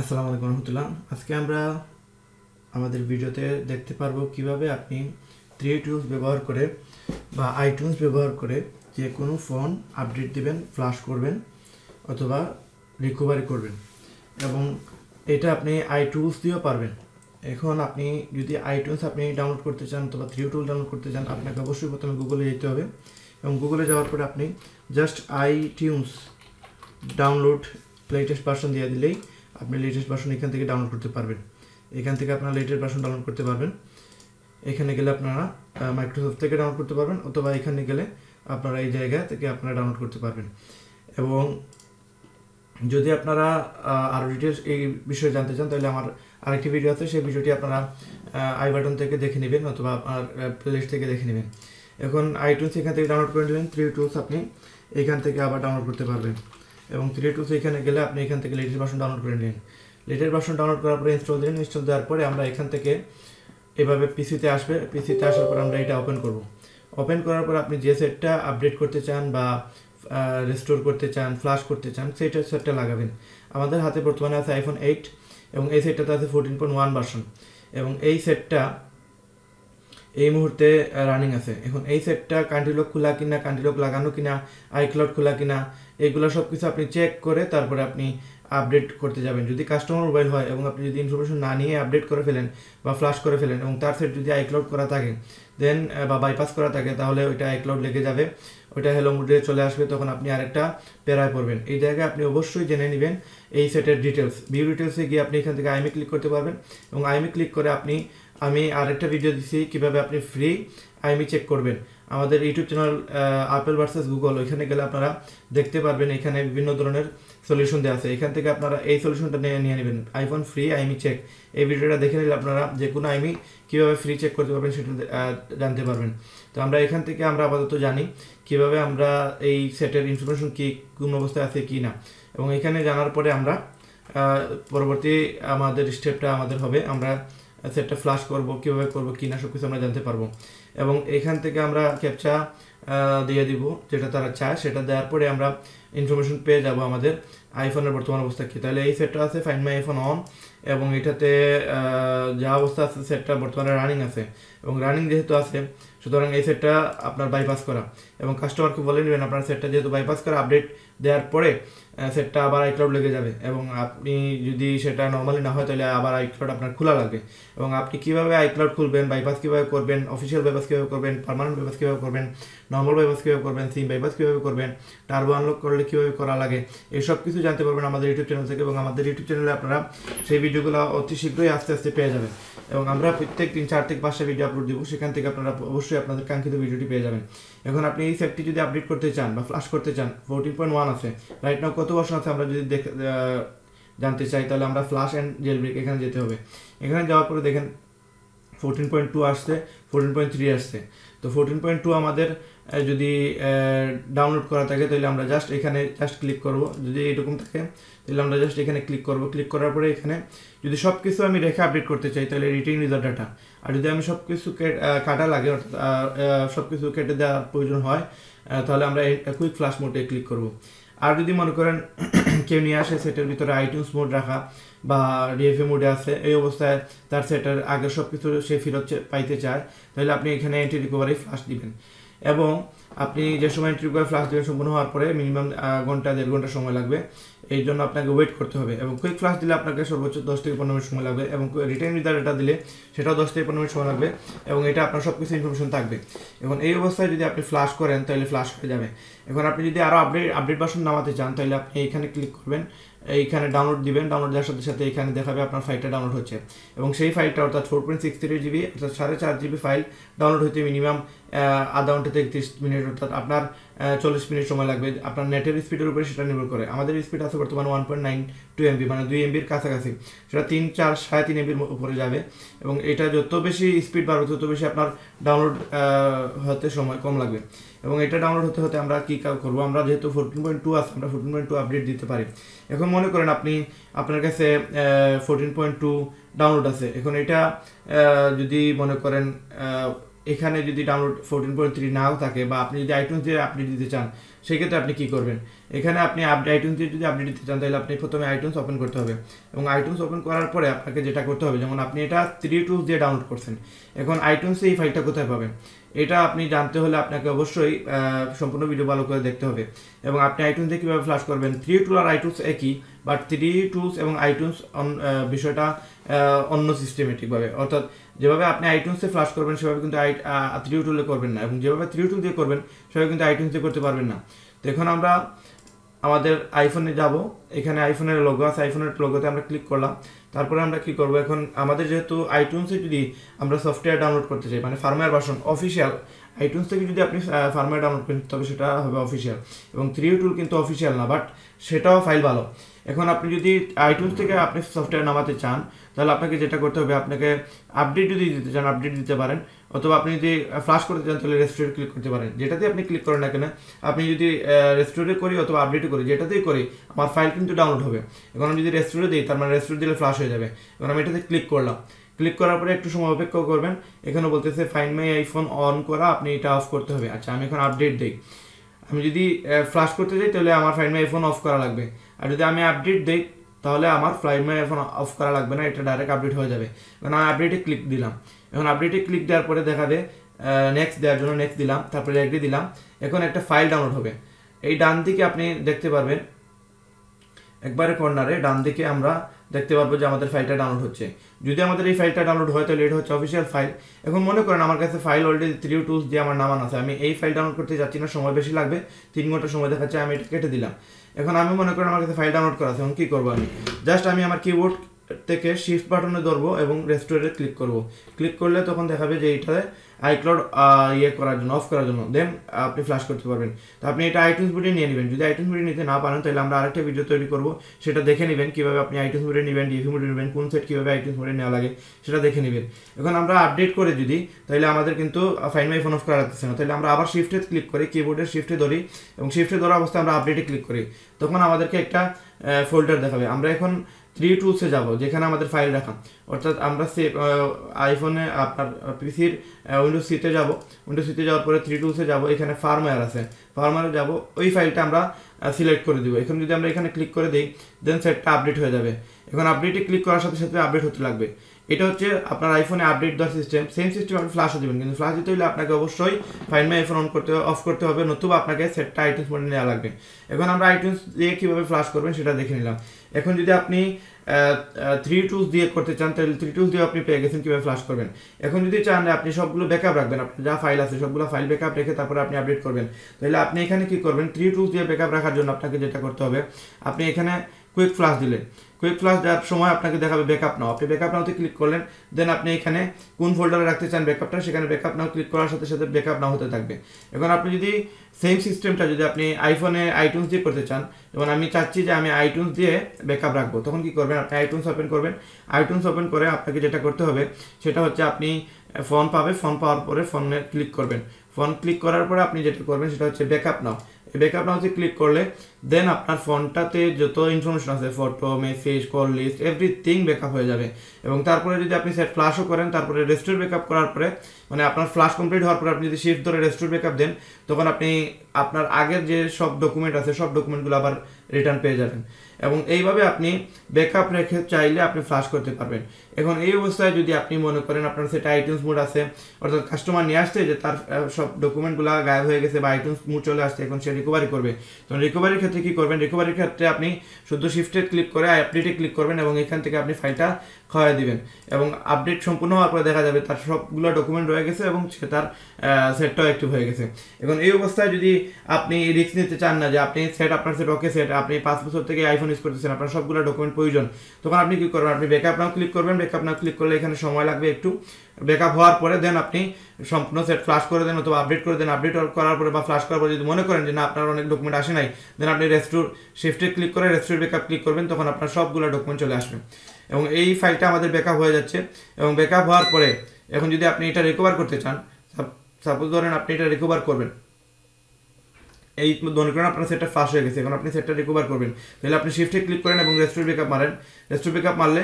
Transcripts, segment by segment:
আসসালামু আলাইকুম রহমতুল্লাহ। আজকে আমরা আমাদের ভিডিওতে দেখতে পারবো কিভাবে আপনি 3 টুলস ব্যবহার করে বা আইটুনস ব্যবহার করে যে কোনো ফোন আপডেট দিবেন, ফ্লাশ করবেন অথবা রিকভারি করবেন, এবং এটা আপনি আইটুলস দিয়েও পারবেন। এখন আপনি যদি আইটুনস আপনি ডাউনলোড করতে চান অথবা 3 টুল ডাউনলোড করতে চান, আপনাকে অবশ্যই প্রথমে গুগলে যেতে হবে এবং গুগলে যাওয়ার পরে আপনি just iTunes download latest version দিয়ে দিলেই আপনি লেটেস্ট ভার্সন এখান থেকে ডাউনলোড করতে পারবেন। এখান থেকে আপনারা লেটেস্ট ভার্সন ডাউনলোড করতে পারবেন। এখানে গেলে আপনারা মাইক্রোসফট থেকে ডাউনলোড করতে পারবেন অথবা এখানে গেলে আপনারা এই জায়গা থেকে আপনারা ডাউনলোড করতে পারবেন। এবং যদি আপনারা আরও ডিটেলস এই বিষয়ে জানতে চান তাহলে আমার আরেকটি ভিডিও আছে, সেই ভিডিওটি আপনারা আই বাটন থেকে দেখে নেবেন অথবা আপনার প্লেলিস্ট থেকে দেখে নেবেন। এখন আইটুনস এখান থেকে ডাউনলোড করে নেবেন, 3 টুলস আপনি এখান থেকে আবার ডাউনলোড করতে পারবেন। এবং 3 টুলস এখানে গেলে আপনি এখান থেকে লেটেস্ট ভার্সন ডাউনলোড করে নিলেন। লেটেস্ট ভার্সন ডাউনলোড করার পরে ইনস্টল দিলেন। ইনস্টল দেওয়ার পরে আমরা এখান থেকে এভাবে পিসিতে আসবে। পিসিতে আসার পর আমরা এটা ওপেন করব। ওপেন করার পর আপনি যে সেটটা আপডেট করতে চান বা রেস্টোর করতে চান, ফ্লাশ করতে চান, সেইটা সেটটা লাগাবেন। আমাদের হাতে বর্তমানে আছে আইফোন 8 এবং এই সেটটাতে আছে 14.1 ভার্সন এবং এই সেটটা এই মুহূর্তে রানিং আছে। এখন এই সেটটা কান্ট্রি লক খোলা কিনা, কান্ট্রি লক লাগানো কিনা, আইক্লাউড খোলা কিনা, এগুলো সব কিছু আপনি চেক করে তারপরে আপনি আপডেট করতে যাবেন। যদি কাস্টমার মোবাইল হয় এবং আপনি যদি ইনফরমেশন না নিয়ে আপডেট করে ফেলেন বা ফ্লাশ করে ফেলেন এবং তার সেট যদি আইক্লাউড করা থাকে দেন বা বাইপাস করা থাকে, তাহলে ওইটা আইক্লাউড লেগে যাবে, ওইটা হ্যালো মোডে চলে আসবে, তখন আপনি আরেকটা প্যারায় পড়বেন। এই জায়গায় আপনি অবশ্যই জেনে নেবেন এই সেটের ডিটেলস। ভিউ ডিটেলসে গিয়ে আপনি এখান থেকে আইমি ক্লিক করতে পারবেন এবং আইমি ক্লিক করে আমি আরেকটা ভিডিও দিচ্ছি কীভাবে আপনি ফ্রি আইমি চেক করবেন। আমাদের YouTube channel apple versus Google, ওইখানে গেলে আপনারা দেখতে পারবেন এখানে বিভিন্ন ধরনের সলিউশন দেওয়া আছে। এখান থেকে আপনারা এই সলিউশনটা নিয়ে নেবেন, আইফোন ফ্রি আইমি চেক। এই ভিডিওটা দেখে নিলে আপনারা যে কোনো আইমি কীভাবে ফ্রি চেক করতে পারবেন সেটা জানতে পারবেন। তো আমরা এখান থেকে আমরা আপাতত জানি কীভাবে আমরা এই সেটের ইনফরমেশন কী, কোন অবস্থায় আছে কি না, এবং এখানে জানার পরে আমরা পরবর্তী আমাদের স্টেপটা হবে আমরা সেটটা ফ্লাশ করব, কীভাবে করব কি না সব কিছু আমরা জানতে পারবো। এবং এখান থেকে আমরা ক্যাপচা দিয়ে দিব যেটা তারা চায়, সেটা দেওয়ার পরে আমরা ইনফরমেশন পেয়ে যাব আমাদের আইফোনের বর্তমান অবস্থা কী। তাহলে এই সেটটা আছে ফাইন্ড মাই আইফোন অন এবং এটাতে যা অবস্থা আছে সেটটা বর্তমানে রানিং আছে এবং রানিং যেহেতু আছে সুতরাং এই সেটটা আপনার বাইপাস করা, এবং কাস্টমারকে বলে নেবেন আপনার সেটটা যেহেতু বাইপাস করা, আপডেট দেওয়ার পরে সেটটা আবার আইক্লাউড লেগে যাবে এবং আপনি যদি সেটা নর্মালি না হয় তাহলে আবার আইক্লাউড আপনার খোলা লাগবে। এবং আপনি কীভাবে আইক্লাউড খুলবেন, বাইপাস কীভাবে করবেন, অফিসিয়াল বাইপাস কীভাবে করবেন, পার্মানেন্ট বাইপাস কীভাবে করবেন, নর্মাল বাইপাস কীভাবে করবেন, সিম বাইপাস কীভাবে করবেন, টার্বো আনলক করলে কীভাবে করা লাগে, এইসব কিছু জানতে পারবেন আমাদের ইউটিউব চ্যানেল থেকে। এবং আমাদের ইউটিউব চ্যানেলে আপনারা সেই ভিডিওগুলো অতি শীঘ্রই আস্তে আস্তে পেয়ে যাবেন এবং আমরা প্রত্যেক দিন 4 থেকে 5টা ভিডিও আপলোড দিব, সেখান থেকে আপনারা অবশ্যই আপনাদের কাঙ্ক্ষিত ভিডিওটি পেয়ে যাবেন। এখন আপনি এই সেটটি যদি আপডেট করতে চান বা ফ্লাশ করতে চান, 14.1 আছে, রাইট নাও কত ভার্সন আছে আমরা যদি জানতে চাই তাহলে আমরা ফ্লাশ অ্যান্ড জেলব্রেক এখানে যেতে হবে। এখানে যাওয়ার পরে দেখেন 14.2 আসছে, 14.3 আসছে। তো 14.2 আমাদের যদি ডাউনলোড করা থাকে তাহলে আমরা জাস্ট এখানে জাস্ট ক্লিক করব। যদি এরকম থাকে তাহলে আমরা জাস্ট এখানে ক্লিক করব। ক্লিক করার পরে এখানে যদি সব কিছু আমি রেখে আপডেট করতে চাই তাহলে রিটেইন ইউজার ডাটা, আর যদি আমি সব কিছু কাটা লাগে অর্থাৎ সব কিছু কেটে দেওয়ার প্রয়োজন হয় তাহলে আমরা কুইক ফ্লাশ মোডে ক্লিক করব। আর যদি মনে করেন কেউ নিয়ে আসে সেটের ভিতরে আইটিউনস মোড রাখা বা ডিএফএ মোডে আছে, এই অবস্থায় তার সেটের আগের সব কিছু সে ফেরত পাইতে চায়, তাহলে আপনি এখানে এন্ট্রি রিকভারি ফ্লাশ দিবেন। এবং আপনি যে সময় এন্ট্রি রিকভারি ফ্লাশ দিবেন সম্পূর্ণ হওয়ার পরে মিনিমাম ঘন্টা 1.5 ঘন্টা সময় লাগবে, এই জন্য আপনাকে ওয়েট করতে হবে। এবং কুইক ফ্লাশ দিলে আপনাকে সর্বোচ্চ 10 থেকে 15 মিনিট সময় লাগবে এবং রিটেইন ইউজার ডাটা দিলে সেটাও 10 থেকে 15 মিনিট সময় লাগবে এবং এটা আপনার সব কিছু ইনফরমেশন থাকবে। এখন এই অবস্থায় যদি আপনি ফ্লাশ করেন তাহলে ফ্লাশ হয়ে যাবে। এখন আপনি যদি আরও আপডেট ভার্সন নামাতে চান তাহলে আপনি এইখানে ক্লিক করবেন, এইখানে ডাউনলোড দিবেন। ডাউনলোড দেওয়ার সাথে সাথে এখানে দেখাবে আপনার ফাইলটা ডাউনলোড হচ্ছে এবং সেই ফাইলটা অর্থাৎ 4.63 জিবি অর্থাৎ 4.5 জিবি ফাইল ডাউনলোড হতে মিনিমাম আধা ঘন্টা থেকে 30 মিনিট অর্থাৎ আপনার 40 মিনিট সময় লাগবে। আপনার নেটের স্পিডের উপরে সেটা নির্ভর করে। আমাদের স্পিড আছে বর্তমানে 1.92 MB, মানে 2 MBর কাছাকাছি, সেটা 3, 4, 3.5 MBর উপরে যাবে। এবং এটা যত বেশি স্পিড বাড়বে তত বেশি আপনার ডাউনলোড হতে সময় কম লাগবে। এবং এটা ডাউনলোড হতে হতে আমরা কী করবো, আমরা যেহেতু 14.2 আছে আমরা 14.2 আপডেট দিতে পারি। এখন মনে করেন আপনার কাছে 14.2 ডাউনলোড আছে, এখন এটা যদি মনে করেন এখানে যদি ডাউনলোড 14.3 নাও থাকে বা আপনি যদি আইটিউনস দিয়ে আপডেট দিতে চান, সেক্ষেত্রে আপনি কী করবেন, এখানে আপনি আইটিউন্স যদি আপডেট দিতে চান তাহলে আপনি প্রথমে আইটিউন্স ওপেন করতে হবে এবং আইটিউন্স ওপেন করার পরে আপনাকে যেটা করতে হবে, যেমন আপনি এটা 3 টুলস দিয়ে ডাউনলোড করছেন, এখন আইটিউন্সে এই ফাইলটা কোথায় পাবেন এটা আপনি জানতে হলে আপনাকে অবশ্যই সম্পূর্ণ ভিডিও ভালো করে দেখতে হবে। এবং আপনি আইটিউন্সে কীভাবে ফ্লাশ করবেন, 3 টুল আর আইটিউন্স একই, বাট 3 টুলস এবং আইটিউন্স বিষয়টা অন্য সিস্টেমেটিকভাবে, অর্থাৎ যেভাবে আপনি আইটিউন্সে ফ্লাশ করবেন সেভাবে কিন্তু 3 টুলে করবেন না, এবং যেভাবে 3 টুল দিয়ে করবেন সেভাবে কিন্তু আইটিউন্সে করতে পারবেন না। তো এখন আমরা আমাদের আইফোনে যাব, এখানে আইফোনের লোগো আছে, আইফোনের লোগোতে আমরা ক্লিক করলাম। তারপরে আমরা কি করব, এখন আমাদের যেহেতু আইটিউন্সে যদি আমরা সফটওয়্যার ডাউনলোড করতে চাই, মানে ফার্মওয়্যার ভার্সন অফিসিয়াল, আইটিউন্স থেকে যদি আপনি ফার্মওয়্যার ডাউনলোড করেন তবে সেটা হবে অফিসিয়াল, এবং 3 টুল কিন্তু অফিসিয়াল না, বাট সেটাও ফাইল ভালো। এখন আপনি যদি আইটিউন্স থেকে আপনি সফটওয়্যার নামাতে চান তাহলে আপনাকে যেটা করতে হবে, আপনাকে আপডেট যদি দিতে চান আপডেট দিতে পারেন, অথবা আপনি যদি ফ্লাশ করতে চান তাহলে রেস্টোরে ক্লিক করতে পারেন। যেটাতে আপনি ক্লিক করেন না কেন, আপনি যদি রেস্টোরে করি অথবা আপডেটে করি, যেটাতেই করি আমার ফাইল কিন্তু ডাউনলোড হবে। এখন আমি যদি রেস্টোরে দিই তার মানে রেস্টোরে দিলে ফ্লাশ হয়ে যাবে। এখন আমি এটাতে ক্লিক করলাম, ক্লিক করার পরে একটু সময় অপেক্ষা করবেন। এখানে বলতেছে ফাইন্ড মাই আইফোন অন করা, আপনি এটা অফ করতে হবে। আচ্ছা, আমি এখন আপডেট দিই, আমি যদি ফ্লাশ করতে যাই তাহলে আমার ফাইন্ড মাই আইফোন অফ করা লাগবে, আর যদি আমি আপডেট দিই তাহলে আমার ফাইন্ড মাই আইফোন অফ করা লাগবে না, এটা ডাইরেক্ট আপডেট হয়ে যাবে। কারণ আমি আপডেটে ক্লিক দিলাম, এখন আপডেটে ক্লিক দেওয়ার পরে দেখাবে নেক্সট দেওয়ার জন্য নেক্সট দিলাম, তারপরে এগ্রি দিলাম। এখন একটা ফাইল ডাউনলোড হবে, এই ডান দিকে আপনি দেখতে পারবেন একবারে কর্নারে ডান দিকে আমরা দেখতে পারবো যে আমাদের ফাইলটা ডাউনলোড হচ্ছে। যদি আমাদের এই ফাইলটা ডাউনলোড হয় তাহলে এটা হচ্ছে অফিসিয়াল ফাইল। এখন মনে করেন আমার কাছে ফাইল অলরেডি 3 টুলস দিয়ে আমার নামান আছে, আমি এই ফাইল ডাউনলোড করতে যাচ্ছি না, সময় বেশি লাগবে, 3 ঘন্টা সময় দেখাচ্ছে, আমি এটা কেটে দিলাম। এখন আমি মনে করেন আমার কাছে ফাইল ডাউনলোড করা আছে, এখন কী করবো, আমি জাস্ট আমি আমার কিবোর্ড থেকে শিফট বাটনে ধরবো এবং রেস্টোরে ক্লিক করব। ক্লিক করলে তখন দেখাবে যে এইটাতে আইক্লাউড করার জন্য, অফ করার জন্য, দেন আপনি ফ্লাশ করতে পারবেন। তো আপনি এটা আইটিউন্স বুটে নিয়ে নেবেন। যদি আইটিউন্স বুটে নিতে না পারেন তাহলে আমরা আরেকটা ভিডিও তৈরি করব, সেটা দেখে নেবেন কীভাবে আপনি আইটিউন্স বুটে নেবেন, ডিএফি বুটে নেবেন, কোন সেট কীভাবে আইটিউন্স বুটে নেওয়া লাগে সেটা দেখে নেবেন। এখন আমরা আপডেট করে যদি তাহলে আমাদের কিন্তু ফাইন্ড মাই ফোন অফ করা লাগতেছে না, তাহলে আমরা আবার শিফটে ক্লিক করি, কিবোর্ডের শিফটে ধরি এবং শিফটে ধরা অবস্থায় আমরা আপডেটে ক্লিক করি, তখন আমাদেরকে একটা ফোল্ডার দেখাবে। আমরা এখন 3 টুলসে যাব যেখানে আমাদের ফাইল রাখা, অর্থাৎ আমরা আইফোনে আপনার পিসির উইন্ডোজ সিতে যাব, উইন্ডোজ সিতে যাওয়ার পরে 3 টুলসে যাব, এখানে ফার্মওয়্যার আছে, ফার্মওয়্যারে যাব, ওই ফাইলটা আমরা সিলেক্ট করে দিব। এখন যদি আমরা এখানে ক্লিক করে দিই দেন সেটটা আপডেট হয়ে যাবে। এখন আপডেটে ক্লিক করার সাথে সাথে আপডেট হতে লাগবে। এটা হচ্ছে আপনার আইফোনে আপডেট দেওয়ার সিস্টেম, সেম সিস্টেম আপনি ফ্লাশও দেবেন, কিন্তু ফ্লাশ দিতে হলে আপনাকে অবশ্যই ফাইন্ড মাই আইফোন অফ করতে হবে, নতুবা আপনাকে সেটটা আইটিউন্স মোডে নেওয়া লাগবে। এখন আমরা আইটিউন্স দিয়ে কীভাবে ফ্লাশ করবেন সেটা দেখে নিলাম। এখন যদি আপনি 3 টুলস দিয়ে করতে চান তাহলে 3 টুলস দিয়ে আপনি পেয়ে গেছেন কীভাবে ফ্লাশ করবেন। এখন যদি চান আপনি সবগুলো ব্যাকআপ রাখবেন, আপনার যা ফাইল আছে সবগুলো ফাইল ব্যাকআপ রেখে তারপরে আপনি আপডেট করবেন, তাহলে আপনি এখানে কী করবেন, 3 টুলস দিয়ে ব্যাকআপ রাখার জন্য আপনাকে যেটা করতে হবে, আপনি এখানে কুইক ফ্লাশ দিলেন, কুইক ফ্লাশ দেওয়ার সময় আপনাকে দেখাবে ব্যাকআপ নাও, আপনি ব্যাকআপ নাওতে ক্লিক করলেন, দেন আপনি এখানে কোন ফোল্ডারে রাখতে চান ব্যাকআপটা, সেখানে ব্যাকআপ নাও ক্লিক করার সাথে সাথে ব্যাকআপ নাও হতে থাকবে। এখন আপনি যদি সেম সিস্টেমটা যদি আপনি আইফোনে আইটিউন্স দিয়ে করতে চান, যেমন আমি চাচ্ছি যে আমি আইটিউন্স দিয়ে ব্যাকআপ রাখবো, তখন কি করবেন, আপনি আইটিউন্স ওপেন করবেন। আইটিউন্স ওপেন করে আপনাকে যেটা করতে হবে সেটা হচ্ছে আপনি ফোন পাবে, ফোন পাওয়ার পরে ফোনে ক্লিক করবেন, ফোন ক্লিক করার পরে আপনি যেটা করবেন সেটা হচ্ছে ব্যাকআপ নাও। এই ব্যাকআপ নাওতে ক্লিক করলে দেন আপনার ফোনটাতে যত ইনফরমেশন আছে, photo, message, call list, everything backup হয়ে যাবে। এবং তারপরে যদি আপনি সেট ফ্লাশও করেন, তারপরে রেস্টোর ব্যাকআপ করার পরে, মানে আপনার ফ্লাশ কমপ্লিট হওয়ার পরে আপনি যদি শিফট ধরে রেস্টোর ব্যাকআপ দেন, তখন আপনি আপনার আগের যে সব ডকুমেন্ট আছে সব ডকুমেন্টগুলো আবার রিটার্ন পেয়ে যাবেন। এবং এইভাবে আপনি ব্যাকআপ রেখে চাইলে আপনি ফ্লাশ করতে পারবেন। এখন এই অবস্থায় যদি আপনি মনে করেন আপনার সেটা আইটিউন্স মোড আছে, অর্থাৎ কাস্টমার নিয়ে আসছে যে তার সব ডকুমেন্টগুলো গায়েব হয়ে গেছে বা আইটিউন্স মোড চলে আসছে, এখন সে রিকভারি করবে, তখন রিকভারির ক্ষেত্রে কী করবেন, রিকভারির ক্ষেত্রে আপনি শুধু শিফটে ক্লিক করে আপডেটে ক্লিক করবেন এবং এখান থেকে আপনি ফাইলটা খাওয়াই দিবেন, এবং আপডেট সম্পূর্ণ হওয়ার পরে দেখা যাবে তার সবগুলো ডকুমেন্ট রয়ে গেছে এবং সে তার সেটটাও অ্যাক্টিভ হয়ে গেছে। এখন এই অবস্থায় যদি আপনি রিস্ক নিতে চান না যে আপনি সেট আপনার সেট ওকে সেট, আপনি 5 বছর থেকে আইফোন ইউজ করতেছেন, আপনার সবগুলো ডকুমেন্ট প্রয়োজন, তখন আপনি কী করবেন, আপনি ব্যাকআপ নাও ক্লিক করবেন। ব্যাকআপ নাও ক্লিক করলে এখানে সময় লাগবে একটু, ব্যাকআপ হওয়ার পরে দেন আপনি সম্পূর্ণ সেট ফ্লাশ করে দেন অথবা আপডেট করে দেন। আপডেট করার পরে বা ফ্লাশ করার পরে যদি মনে করেন যে না আপনার অনেক ডকুমেন্ট আসে নাই, দেন আপনি রেস্টোর শিফটে ক্লিক করে রেস্টোর ব্যাকআপ ক্লিক করবেন, তখন আপনার সবগুলো ডকুমেন্ট চলে আসবে এবং এই ফাইলটা আমাদের ব্যাকআপ হয়ে যাচ্ছে। এবং ব্যাকআপ হওয়ার পরে এখন যদি আপনি এটা রিকভার করতে চান, সাপোজ ধরেন আপনি এটা রিকভার করবেন, এই মনে করেন আপনার সেটটা ফাঁস হয়ে গেছে, এখন আপনি সেটটা রিকভার করবেন, তাহলে আপনি শিফটে ক্লিক করেন এবং রেস্টোর ব্যাকআপ মারেন। রেস্টোর ব্যাকআপ মারলে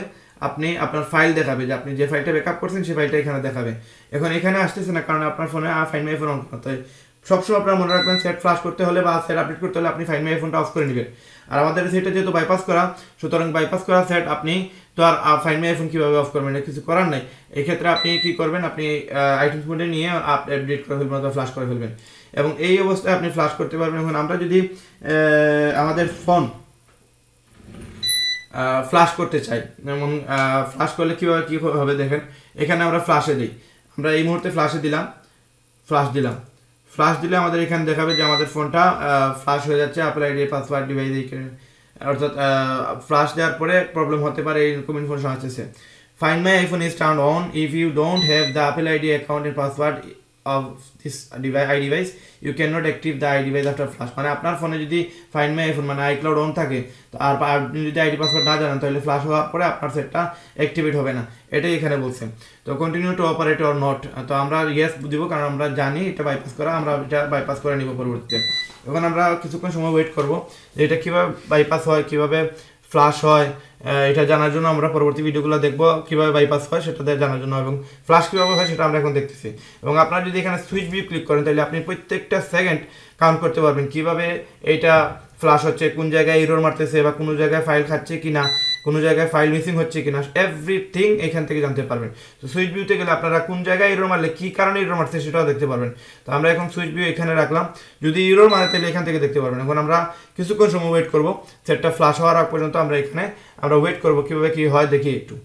আপনি আপনার ফাইল দেখাবে যে আপনি যে ফাইলটা ব্যাকআপ করছেন সেই ফাইলটা এখানে দেখাবে। এখন এখানে আসতেছে না কারণ আপনার ফোনে ফাইন্ড মাই আইফোন অন করা, তাই সবসময় আপনারা মনে রাখবেন সেট ফ্লাশ করতে হলে বা সেট আপডেট করতে হলে আপনি ফাইন্ড মাই আইফোনটা অফ করে নেবেন। আর আমাদের সেটটা যেহেতু বাইপাস করা, সুতরাং বাইপাস করা সেট আপনি তো আর ফাইন্ড মাই আইফোন কীভাবে অফ করবেন, কিছু করার নাই। এক্ষেত্রে আপনি কি করবেন, আপনি আইটিউনস মোডে নিয়ে আপডেট করে ফেলবেন অথবা ফ্লাশ করে ফেলবেন, এবং এই অবস্থায় আপনি ফ্লাশ করতে পারবেন। এখন আমরা যদি আমাদের ফোন ফ্লাশ করতে চাই, যেমন ফ্লাশ করলে কীভাবে কী হবে দেখেন, এখানে আমরা ফ্লাশে দিই, আমরা এই মুহূর্তে ফ্লাশে দিলাম, ফ্লাশ দিলে আমাদের এখানে দেখাবে যে আমাদের ফোনটা ফ্লাশ হয়ে যাচ্ছে, অ্যাপল আইডি পাসওয়ার্ড ডিভাইস, অর্থাৎ ফ্লাশ দেওয়ার পরে প্রবলেম হতে পারে, এইরকম ইনফরমেশন আসতেছে। Find my iPhone is turn on if you don't have the Apple ID account and password of this device you can not active the I device after flash. মানে আপনার ফোনে যদি ফাইন্ড মাই আইফোন মানে iCloud on থাকে, তো আর আপনি যদি ID password না জানেন, তাহলে ফ্লাশ হওয়ার পরে আপনার সেটটা অ্যাক্টিভেট হবে না, এটাই এখানে বলছে। তো continue to operate or not, তো আমরা ইয়েস দিব, কারণ আমরা জানি এটা বাইপাস করা, আমরা এটা বাইপাস করে নিব পরবর্তীতে। এখন আমরা কিছুক্ষণ সময় ওয়েট করব যে এটা কীভাবে বাইপাস হয়, কীভাবে ফ্লাশ হয়, এটা জানার জন্য আমরা পরবর্তী ভিডিওগুলো দেখবো কীভাবে বাইপাস হয় সেটা জানার জন্য, এবং ফ্লাশ কীভাবে হয় সেটা আমরা এখন দেখতেছি। এবং আপনারা যদি এখানে সুইচ ভিউ ক্লিক করেন, তাহলে আপনি প্রত্যেকটা সেকেন্ড কাউন্ট করতে পারবেন কীভাবে এইটা ফ্লাশ হচ্ছে, কোন জায়গায় এরর মারতেছে, বা কোনো জায়গায় ফাইল খাচ্ছে কি না, কোনো জায়গায় ফাইল মিসিং হচ্ছে কিনা, এভরিথিং এখান থেকে জানতে পারবেন। তো সুইচ ভিউতে গেলে আপনারা কোন জায়গায় এরর মারলে কী কারণে এরর মারছে সেটাও দেখতে পারবেন। তো আমরা এখন সুইচ ভিউ এখানে রাখলাম, যদি এরর মারে তাহলে এখান থেকে দেখতে পারবেন। এখন আমরা কিছুক্ষণ সময় ওয়েট করব, সেটটা ফ্লাশ হওয়ার আগ পর্যন্ত আমরা এখানে ওয়েট করব, কীভাবে কী হয় দেখি একটু।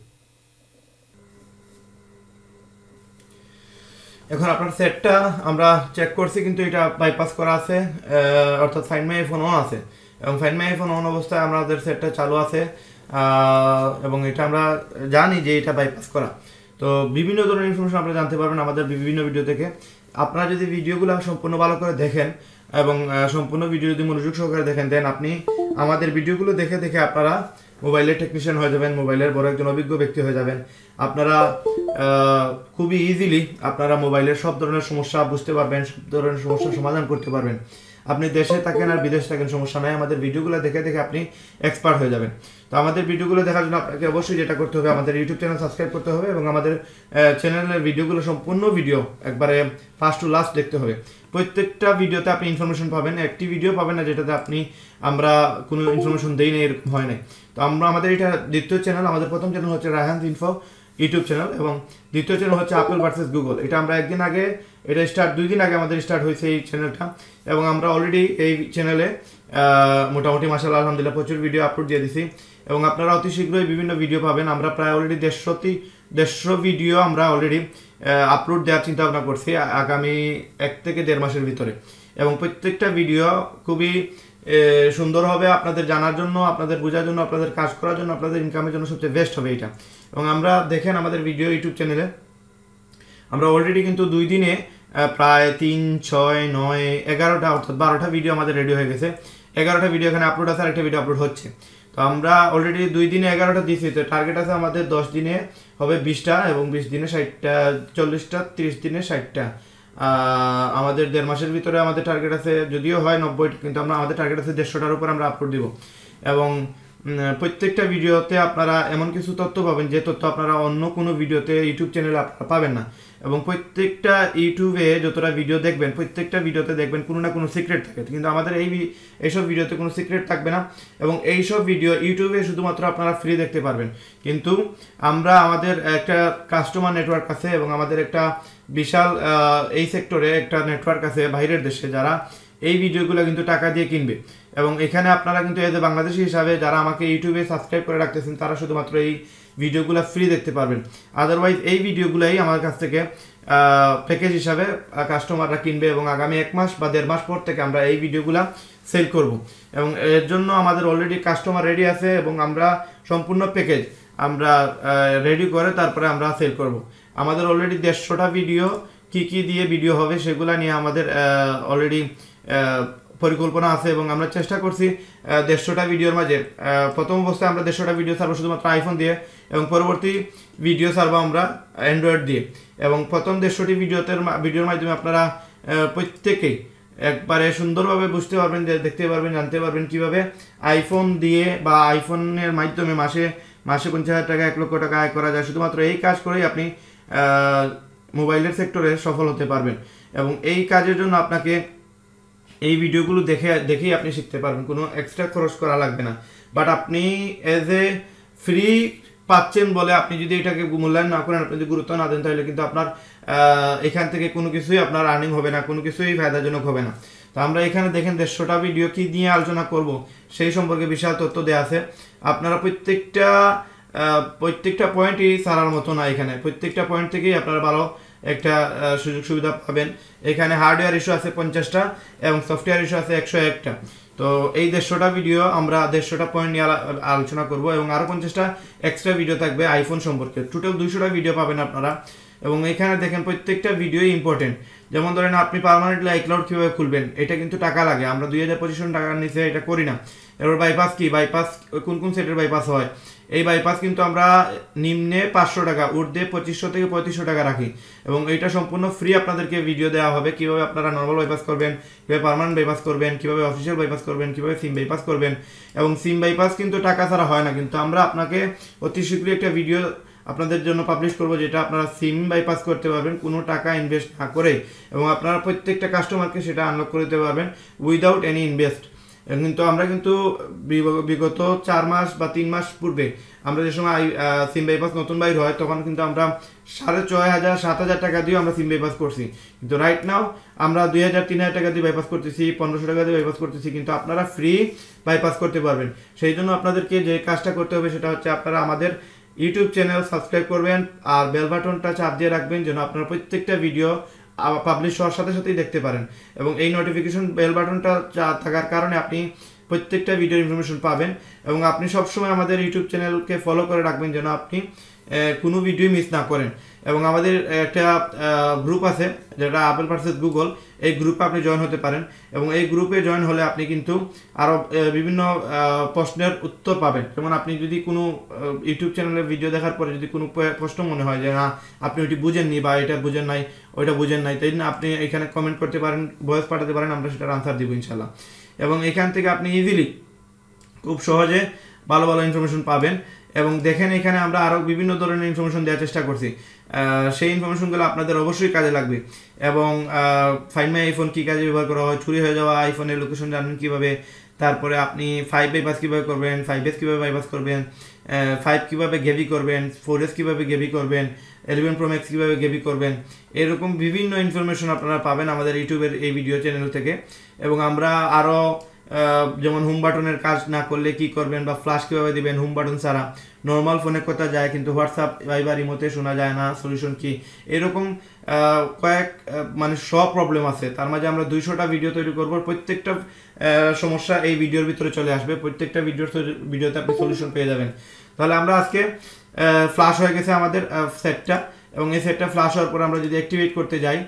এখন আপনার সেটটা আমরা চেক করছি, কিন্তু এটা বাইপাস করা আছে, অর্থাৎ ফাইন্ড মাই আইফোন অন আছে, এবং ফাইন্ড মাই আইফোন অন অবস্থায় আমাদের সেটটা চালু আছে, এবং এটা আমরা জানি যে এটা বাইপাস করা। তো বিভিন্ন ধরনের ইনফরমেশন আপনারা জানতে পারবেন আমাদের বিভিন্ন ভিডিও থেকে। আপনারা যদি ভিডিওগুলো সম্পূর্ণ ভালো করে দেখেন এবং সম্পূর্ণ ভিডিও যদি মনোযোগ সহকারে দেখেন, দেন আপনি আমাদের ভিডিওগুলো দেখে দেখে আপনারা মোবাইলের টেকনিশিয়ান হয়ে যাবেন, মোবাইলের বড় একজন অভিজ্ঞ ব্যক্তি হয়ে যাবেন। আপনারা খুবই ইজিলি আপনারা মোবাইলের সব ধরনের সমস্যা বুঝতে পারবেন, সব ধরনের সমস্যার সমাধান করতে পারবেন। আপনি দেশে থাকেন আর বিদেশে থাকেন, সমস্যা নাই, আমাদের ভিডিওগুলো দেখে দেখে আপনি এক্সপার্ট হয়ে যাবেন। তো আমাদের ভিডিওগুলো দেখার জন্য আপনাকে অবশ্যই যেটা করতে হবে, আমাদের ইউটিউব চ্যানেল সাবস্ক্রাইব করতে হবে, এবং আমাদের চ্যানেলের ভিডিওগুলো সম্পূর্ণ ভিডিও একবারে ফার্স্ট টু লাস্ট দেখতে হবে। প্রত্যেকটা ভিডিওতে আপনি ইনফরমেশন পাবেন, একটি ভিডিও পাবেন না যেটাতে আমরা কোনো ইনফরমেশন দেই না, এরকম হয় নাই। তো আমাদের এটা দ্বিতীয় চ্যানেল, আমাদের প্রথম চ্যানেল হচ্ছে রায়হানস ইনফো ইউটিউব চ্যানেল, এবং দ্বিতীয় চ্যানেল হচ্ছে আপেল ভার্সেস গুগল। এটা আমরা একদিন আগে, এটা দুই দিন আগে আমাদের স্টার্ট হয়েছে এই চ্যানেলটা, এবং আমরা অলরেডি এই চ্যানেলে মোটামুটি মাশাআল্লাহ আলহামদুলিল্লাহ প্রচুর ভিডিও আপলোড দিয়ে দিছি, এবং আপনারা অতি শীঘ্রই বিভিন্ন ভিডিও পাবেন। আমরা প্রায় অলরেডি 150 ভিডিও আমরা অলরেডি আপলোড দেওয়ার চিন্তা ভাবনা করছি আগামী 1 থেকে 1.5 মাসের ভিতরে, এবং প্রত্যেকটা ভিডিও খুবই সুন্দর হবে আপনাদের জানার জন্য, আপনাদের বোঝার জন্য, আপনাদের কাজ করার জন্য, আপনাদের ইনকামের জন্য সবচেয়ে বেস্ট হবে এটা। এবং আমরা দেখেন আমাদের ভিডিও ইউটিউব চ্যানেলে আমরা অলরেডি কিন্তু 2 দিনে প্রায় 3, 6, 9, 11টা অর্থাৎ 12টা ভিডিও আমাদের রেডি হয়ে গেছে। 11টা ভিডিও এখানে আপলোড আছে, আর একটা ভিডিও আপলোড হচ্ছে। তো আমরা অলরেডি 2 দিনে 11টা দিয়েছি, তো টার্গেট আছে আমাদের 10 দিনে হবে 20টা, এবং 20 দিনে 60টা, 40টা, 30 দিনে 60টা। আমাদের 1.5 মাসের ভিতরে আমাদের টার্গেট আছে, যদিও হয় 90, কিন্তু আমাদের টার্গেট আছে 150টার উপর আমরা আপলোড দিব। এবং প্রত্যেকটা ভিডিওতে আপনারা এমন কিছু তথ্য পাবেন যে তথ্য আপনারা অন্য কোনো ভিডিওতে ইউটিউব চ্যানেলে আপনারা পাবেন না। এবং প্রত্যেকটা ইউটিউবে যতটা ভিডিও দেখবেন, প্রত্যেকটা ভিডিওতে দেখবেন কোনো না কোনো সিক্রেট থাকে, কিন্তু আমাদের এইসব ভিডিওতে কোনো সিক্রেট থাকবে না। এবং এইসব ভিডিও ইউটিউবে শুধুমাত্র আপনারা ফ্রি দেখতে পারবেন, কিন্তু আমাদের একটা কাস্টমার নেটওয়ার্ক আছে, এবং আমাদের একটা বিশাল এই সেক্টরে একটা নেটওয়ার্ক আছে বাইরের দেশে, যারা এই ভিডিওগুলো কিন্তু টাকা দিয়ে কিনবে। এবং এখানে আপনারা কিন্তু এজ এ বাংলাদেশি হিসাবে যারা আমাকে ইউটিউবে সাবস্ক্রাইব করে রাখতেছেন, তারা শুধুমাত্র এই ভিডিওগুলো ফ্রি দেখতে পারবেন। আদারওয়াইজ এই ভিডিওগুলোই আমার কাছ থেকে প্যাকেজ হিসাবে কাস্টমাররা কিনবে, এবং আগামী 1 মাস বা 1.5 মাস পর থেকে আমরা এই ভিডিওগুলো সেল করব। এবং এর জন্য আমাদের অলরেডি কাস্টমার রেডি আছে, এবং আমরা সম্পূর্ণ প্যাকেজ আমরা রেডি করে তারপরে আমরা সেল করব। আমাদের অলরেডি 150টা ভিডিও কি কি দিয়ে ভিডিও হবে সেগুলো নিয়ে আমাদের অলরেডি পরিকল্পনা আছে, এবং আমরা চেষ্টা করছি 150টা ভিডিওর মাঝে প্রথম অবস্থায় আমরা 150টা ভিডিও ছাড়বো শুধুমাত্র আইফোন দিয়ে, এবং পরবর্তী ভিডিও ছাড়বো আমরা অ্যান্ড্রয়েড দিয়ে। এবং প্রথম 150টি ভিডিওর মাধ্যমে আপনারা প্রত্যেকেই একবারে সুন্দরভাবে বুঝতে পারবেন, দেখতে পারবেন, জানতে পারবেন কীভাবে আইফোন দিয়ে বা আইফোনের মাধ্যমে মাসে 50,000 টাকা, 1 লক্ষ টাকা আয় করা যায়। শুধুমাত্র এই কাজ করেই আপনি মোবাইলের সেক্টরে সফল হতে পারবেন। এবং এই কাজের জন্য আপনাকে এই ভিডিওগুলো দেখেই আপনি শিখতে পারবেন, কোনো এক্সট্রা খরচ করা লাগবে না। বাট আপনি এজ এ ফ্রি পাচ্ছেন বলে আপনি যদি এটাকে মূল্যায়ন না করেন, আপনি যদি গুরুত্ব না দেন, তাহলে কিন্তু আপনার এখান থেকে কোনো কিছুই আপনার আর্নিং হবে না, কোনো কিছুই ফায়দাজনক হবে না। তো আমরা এখানে দেখেন 150টা ভিডিও কি নিয়ে আলোচনা করব সেই সম্পর্কে বিশাল তথ্য দেওয়া আছে। আপনারা প্রত্যেকটা পয়েন্টই ছাড়ার মতো না, এখানে প্রত্যেকটা পয়েন্ট থেকেই আপনারা ভালো একটা সুযোগ সুবিধা পাবেন। এখানে হার্ডওয়্যার ইস্যু আছে 50টা এবং সফটওয়্যার ইস্যু আছে 101টা। তো এই 150টা ভিডিও আমরা 150টা পয়েন্ট নিয়ে আলোচনা করব এবং আরও 50টা এক্সট্রা ভিডিও থাকবে আইফোন সম্পর্কে। টোটাল 200টা ভিডিও পাবেন আপনারা। এবং এখানে দেখেন প্রত্যেকটা ভিডিওই ইম্পর্টেন্ট। যেমন ধরেন আপনি পার্মানেন্টলি আইক্লাউড কীভাবে খুলবেন, এটা কিন্তু টাকা লাগে, আমরা 2025 টাকার নিচে এটা করি না। এবার বাইপাস কি, বাইপাস কোন সেটের বাইপাস হয়, এই বাইপাস কিন্তু আমরা নিম্নে 500 টাকা, ঊর্ধ্বে 2500 থেকে 3500 টাকা রাখি এবং এটা সম্পূর্ণ ফ্রি। আপনাদেরকে ভিডিও দেওয়া হবে কীভাবে আপনারা নর্মাল বাইপাস করবেন, কীভাবে পার্মানেন্ট বাইপাস করবেন, কীভাবে অফিসিয়াল বাইপাস করবেন, কীভাবে সিম বাইপাস করবেন। এবং সিম বাইপাস কিন্তু টাকা ছাড়া হয় না, কিন্তু আমরা আপনাকে অতি শীঘ্রই একটা ভিডিও আপনাদের জন্য পাবলিশ করব যেটা আপনারা সিম বাইপাস করতে পারবেন কোনো টাকা ইনভেস্ট না করে, এবং আপনারা প্রত্যেকটা কাস্টমারকে সেটা আনলক করে দিতে পারবেন উইদাউট এনি ইনভেস্ট। কিন্তু আমরা কিন্তু বিগত 4 মাস বা 3 মাস পূর্বে আমরা যে সময় সিম বাইপাস নতুন বাইর হয় তখন কিন্তু আমরা 6500-7000 টাকা দিয়ে আমরা সিম বাইপাস করছি, কিন্তু রাইট নাও আমরা 2000-3000 টাকা দিয়ে বাইপাস করতেছি, 1500 টাকা দিয়ে বাইপাস করতেছি, কিন্তু আপনারা ফ্রি বাইপাস করতে পারবেন। সেই জন্য আপনাদেরকে যে কাজটা করতে হবে সেটা হচ্ছে আপনারা আমাদের ইউটিউব চ্যানেল সাবস্ক্রাইব করবেন আর বেল বাটনটা চাপ দিয়ে রাখবেন যেন আপনারা প্রত্যেকটা ভিডিও পাবলিশ হওয়ার সাথে সাথেই দেখতে পারেন। এবং এই নোটিফিকেশন বেল বাটনটা থাকার কারণে আপনি প্রত্যেকটা ভিডিওর ইনফরমেশন পাবেন এবং আপনি সবসময় আমাদের ইউটিউব চ্যানেলকে ফলো করে রাখবেন যেন আপনি কোনো ভিডিও মিস না করেন। এবং আমাদের একটা গ্রুপ আছে যেটা আপেল ভার্সেস গুগল, এই গ্রুপে আপনি জয়েন হতে পারেন এবং এই গ্রুপে জয়েন হলে আপনি কিন্তু আরও বিভিন্ন প্রশ্নের উত্তর পাবেন। যেমন আপনি যদি কোনো ইউটিউব চ্যানেলের ভিডিও দেখার পরে যদি কোনো প্রশ্ন মনে হয় যে না আপনি ওইটি বুঝেননি বা এটা বুঝেন নাই, ওইটা বুঝেন নাই, তাই না আপনি এখানে কমেন্ট করতে পারেন, ভয়েস পাঠাতে পারেন, আমরা সেটার আনসার দিব ইনশাল্লাহ। এবং এখান থেকে আপনি ইজিলি খুব সহজে ভালো ভালো ইনফরমেশন পাবেন। এবং দেখেন এখানে আমরা আরও বিভিন্ন ধরনের ইনফরমেশন দেওয়ার চেষ্টা করছি, সেই ইনফরমেশনগুলো আপনাদের অবশ্যই কাজে লাগবে। এবং ফাইন্ড মাই আইফোন কী কাজে ব্যবহার করা হয়, চুরি হয়ে যাওয়া আইফোনের লোকেশন জানবেন কীভাবে, তারপরে আপনি 5 বাইপাস কীভাবে করবেন, 5S কীভাবে বাইপাস করবেন, 5 কীভাবে গেবি করবেন, 4S কীভাবে গেবি করবেন, 11 Pro Max কীভাবে গেবি করবেন, এরকম বিভিন্ন ইনফরমেশন আপনারা পাবেন আমাদের ইউটিউবের এই ভিডিও চ্যানেল থেকে। এবং আমরা আরও যেমন হোম বাটনের কাজ না করলে কি করবেন বা ফ্ল্যাশ কীভাবে দিবেন হোম বাটন ছাড়া, নর্মাল ফোনে কথা যায় কিন্তু হোয়াটসঅ্যাপ ভাইবার ইমোতে শোনা যায় না, সলিউশন কি, এরকম মানে সব প্রবলেম আছে। তার মাঝে আমরা 200টা ভিডিও তৈরি করব, প্রত্যেকটা সমস্যা এই ভিডিওর ভিতরে চলে আসবে, প্রত্যেকটা ভিডিওতে আপনি সলিউশন পেয়ে যাবেন। তাহলে আমরা আজকে ফ্ল্যাশ হয়ে গেছে আমাদের সেটটা, এবং এই সেটটা ফ্ল্যাশ হওয়ার পর আমরা যদি অ্যাক্টিভেট করতে যাই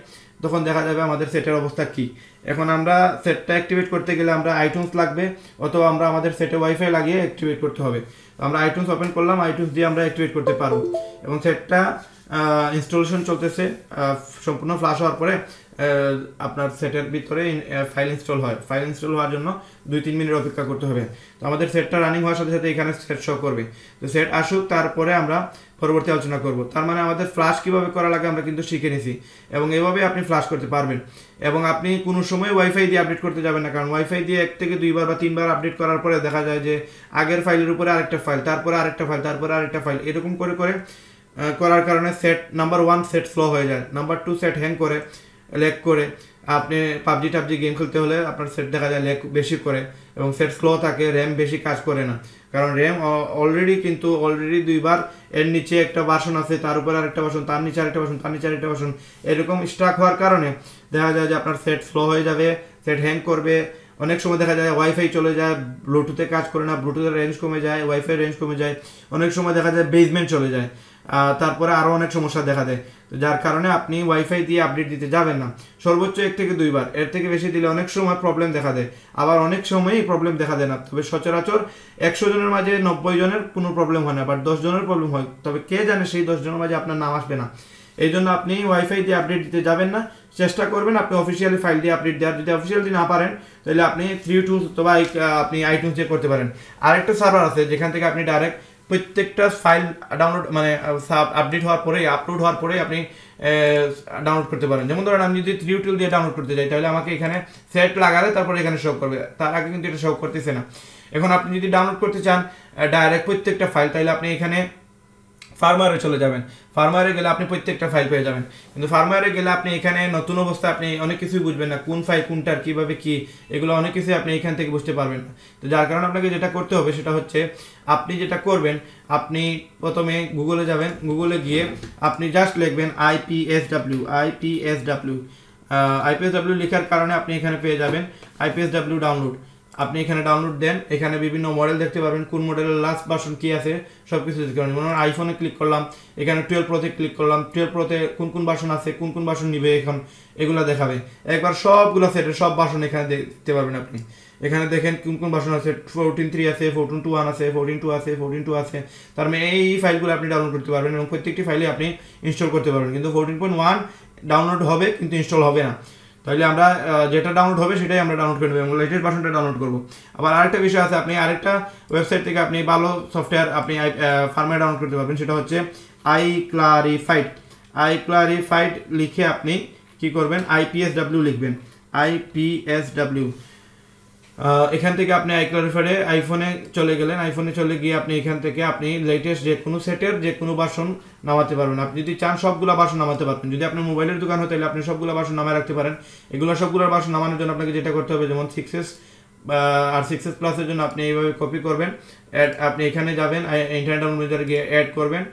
তখন দেখা যাবে আমাদের সেটের অবস্থা কি। এখন আমরা সেটটা অ্যাক্টিভেট করতে গেলে আমরা আইটিউনস লাগবে, অথবা আমরা আমাদের সেটে ওয়াইফাই লাগিয়ে অ্যাক্টিভেট করতে হবে। আমরা আইটিউনস ওপেন করলাম, আইটিউনস দিয়ে আমরা অ্যাক্টিভেট করতে পারবো। এবং সেটটা ইনস্টলেশন চলতেছে, সম্পূর্ণ ফ্ল্যাশ হওয়ার পরে আপনার সেটের ভিতরে ফাইল ইনস্টল হয়, ফাইল ইনস্টল হওয়ার জন্য 2-3 মিনিট অপেক্ষা করতে হবে। তো আমাদের সেটটা রানিং হওয়ার সাথে সাথে এখানে সেট শো করবে, তো সেট আসুক তারপরে আমরা পরবর্তী আলোচনা করব। তার মানে আমাদের ফ্ল্যাশ কীভাবে করা লাগে আমরা কিন্তু শিখে নিছি, এবং এভাবে আপনি ফ্ল্যাশ করতে পারবেন। এবং আপনি কোনো সময় ওয়াইফাই দিয়ে আপডেট করতে যাবেন না, কারণ ওয়াইফাই দিয়ে 1 থেকে 2 বার বা 3 বার আপডেট করার পরে দেখা যায় যে আগের ফাইলের উপরে আরেকটা ফাইল, তারপরে আরেকটা ফাইল, তারপরে আরেকটা ফাইল, এরকম করে করার কারণে সেট নাম্বার 1 সেট স্লো হয়ে যায়, নাম্বার 2 সেট হ্যাং করে, ল্যাগ করে। আপনি পাবজি গেম খেলতে হলে আপনার সেট দেখা যায় ল্যাগ বেশি করে এবং সেট স্লো থাকে, র্যাম বেশি কাজ করে না, কারণ র্যাম অলরেডি 2 বার এর নিচে একটা ভার্সন আছে, তার উপর আরেকটা ভার্সন, তার নিচে আরেকটা ভার্সন, তার নিচে আরেকটা ভার্সন, এরকম স্টাক হওয়ার কারণে দেখা যায় যে আপনার সেট স্লো হয়ে যাবে, সেট হ্যাং করবে। অনেক সময় দেখা যায় ওয়াইফাই চলে যায়, ব্লুটুথে কাজ করে না, ব্লুটুথের রেঞ্জ কমে যায়, ওয়াইফাই রেঞ্জ কমে যায়, অনেক সময় দেখা যায় বেসমেন্ট চলে যায়, তারপরে আরও অনেক সমস্যা দেখা দেয়। তো যার কারণে আপনি ওয়াইফাই দিয়ে আপডেট দিতে যাবেন না, সর্বোচ্চ 1 থেকে 2 বার, এর থেকে বেশি দিলে অনেক সময় প্রবলেম দেখা দেয়, আবার অনেক সময়ই প্রবলেম দেখা দেয় না। তবে সচরাচর 100 জনের মাঝে 90 জনের কোনো প্রবলেম হয় না, বাট 10 জনের প্রবলেম হয়, তবে কে জানে সেই 10 জনের মাঝে আপনার নাম আসবে না। এই জন্য আপনি ওয়াইফাই দিয়ে আপডেট দিতে যাবেন না, চেষ্টা করবেন আপনি অফিসিয়ালি ফাইল দিয়ে আপডেট দেওয়ার। যদি অফিসিয়ালি না পারেন তাহলে আপনি 3 টুলস অথবা আপনি আইটিউনস দিয়ে করতে পারেন। আরেকটা সার্ভার আছে যেখান থেকে আপনি ডাইরেক্ট প্রত্যেকটা ফাইল ডাউনলোড মানে আপডেট হওয়ার পরে আপলোড হওয়ার পরে আপনি ডাউনলোড করতে পারেন। যেমন ধরেন আমি যদি 3 টুল দিয়ে ডাউনলোড করতে যাই তাহলে আমাকে এখানে সেট লাগালে তারপরে এখানে শো করবে, তার আগে কিন্তু এটা শো করতেছে না। এখন আপনি যদি ডাউনলোড করতে চান ডাইরেক্ট প্রত্যেকটা ফাইল, তাহলে আপনি এখানে ফার্মারে চলে যাবেন। ফার্মারে গেলে আপনি প্রত্যেকটা ফাইল পেয়ে যাবেন, কিন্তু ফার্মারে গেলে আপনি এখানে নতুন অবস্থায় আপনি অনেক কিছুই বুঝবেন না, কোন ফাইল কোনটার কীভাবে কী, এগুলো অনেক কিছুই আপনি এখান থেকে বুঝতে পারবেন না। তো যার কারণে আপনাকে যেটা করতে হবে সেটা হচ্ছে আপনি যেটা করবেন, আপনি প্রথমে গুগলে যাবেন, গুগলে গিয়ে আপনি জাস্ট লিখবেন আইপিএসডাব্লিউ লেখার কারণে আপনি এখানে পেয়ে যাবেন আইপিএসডাব্লিউ ডাউনলোড। আপনি এখানে ডাউনলোড দেন, এখানে বিভিন্ন মডেল দেখতে পারবেন, কোন মডেলের লাস্ট ভার্সন কী আছে সব কিছু দেখতে পারবেন। যেমন আইফোনে ক্লিক করলাম, এখানে 12 প্রোতে ক্লিক করলাম, 12 প্রোতে কোন কোন ভার্সন আছে, কোন কোন ভার্সন নিবে এখন এগুলো দেখাবে। একবার সবগুলো সেটের সব ভার্সন এখানে দেখতে পারবেন আপনি। এখানে দেখেন কোন কোন ভার্সন আছে, 14.3 আছে, 14.1 আছে, 14.2 আছে, 14.2 আছে। তার মানে এই ফাইলগুলো আপনি ডাউনলোড করতে পারবেন এবং প্রত্যেকটি ফাইলে আপনি ইনস্টল করতে পারবেন। কিন্তু 14.1 ডাউনলোড হবে কিন্তু ইনস্টল হবে না। তাহলে আমরা যেটা ডাউনলোড হবে সেটাই আমরা ডাউনলোড করে নেব এবং লেটেস্ট ভার্সনটা ডাউনলোড করব। আবার আরেকটা বিষয় আছে, আপনি আরেকটা ওয়েবসাইট থেকে আপনি ভালো সফটওয়্যার আপনি ফার্মে ডাউনলোড করতে পারবেন, সেটা হচ্ছে iClarified লিখে আপনি কি করবেন, IPSW লিখবেন, IPSW। এখান থেকে আপনি iClarified-এ আইফোনে চলে গেলেন, আইফোনে চলে গিয়ে আপনি এখান থেকে আপনি লেটেস্ট যে কোনো সেটের যে কোনো ভার্সন নামাতে পারবেন। আপনি যদি চান সবগুলো ভার্সন নামাতে পারবেন। যদি আপনার মোবাইলের দোকান হয় তাহলে আপনি সবগুলো ভার্সন নামায় রাখতে পারেন। এগুলো সবগুলো ভার্সন নামানোর জন্য আপনাকে যেটা করতে হবে, যেমন 6S আর 6S প্লাসের জন্য আপনি এইভাবে কপি করবেন, আপনি এখানে যাবেন, ইন্টারনেট ডাউনলোডে গিয়ে অ্যাড করবেন,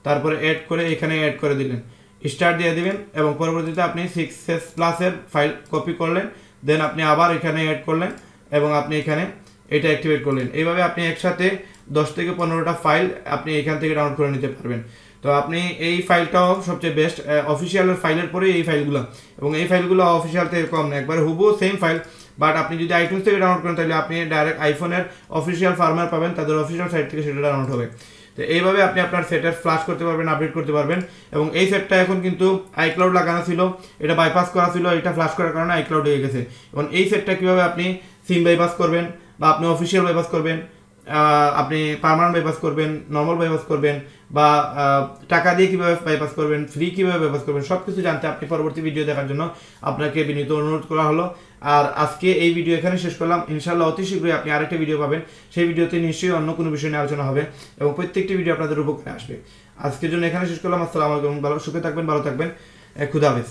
তারপরে অ্যাড করে এখানে অ্যাড করে দিলেন, স্টার্ট দিয়ে দিবেন এবং পরবর্তীতে আপনি 6S প্লাসের ফাইল কপি করলেন, দেন আপনি আবার এখানে অ্যাড করলেন এবং আপনি এখানে এটা অ্যাক্টিভেট করলেন। এইভাবে আপনি একসাথে 10 থেকে 15টা ফাইল আপনি এখান থেকে ডাউনলোড করে নিতে পারবেন। তো আপনি এই ফাইলটাও সবচেয়ে বেস্ট, অফিসিয়ালের ফাইলের পরে এই ফাইলগুলো, এবং এই ফাইলগুলো অফিসিয়াল থেকে কম না, একবার হুবহু সেম ফাইল। বাট আপনি যদি আইটিউনস থেকে ডাউনলোড করেন তাহলে আপনি ডাইরেক্ট আইফোনের অফিসিয়াল ফার্মার পাবেন, তাদের অফিসিয়াল সাইট থেকে সেটা ডাউনলোড হবে। তো এইভাবে আপনি আপনার সেটের ফ্লাশ করতে পারবেন, আপডেট করতে পারবেন। এবং এই সেটটা এখন কিন্তু আইক্লাউড লাগানো ছিল, এটা বাইপাস করা ছিল, এটা ফ্লাশ করার কারণে আইক্লাউড হয়ে গেছে। এবং এই সেটটা কীভাবে আপনি সিম বাইপাস করবেন বা আপনি অফিসিয়াল বাইপাস করবেন, আপনি পার্মানেন্ট বাইপাস করবেন, নর্মাল বাইপাস করবেন, বা টাকা দিয়ে কীভাবে বাইপাস করবেন, ফ্রি কীভাবে বাইপাস করবেন, সব কিছু জানতে আপনি পরবর্তী ভিডিও দেখার জন্য আপনাকে বিনীত অনুরোধ করা হলো। আর আজকে এই ভিডিও এখানে শেষ করলাম। ইনশাআল্লাহ অতি শীঘ্রই আপনি আরেকটা ভিডিও পাবেন, সেই ভিডিওতে নিশ্চয়ই অন্য কোনো বিষয় নিয়ে আলোচনা হবে এবং প্রত্যেকটি ভিডিও আপনাদের উপকারে আসবে। আজকের জন্য এখানে শেষ করলাম। আসসালামু আলাইকুম, ভালো সুখে থাকবেন, ভালো থাকবেন, খুদা হাফেজ।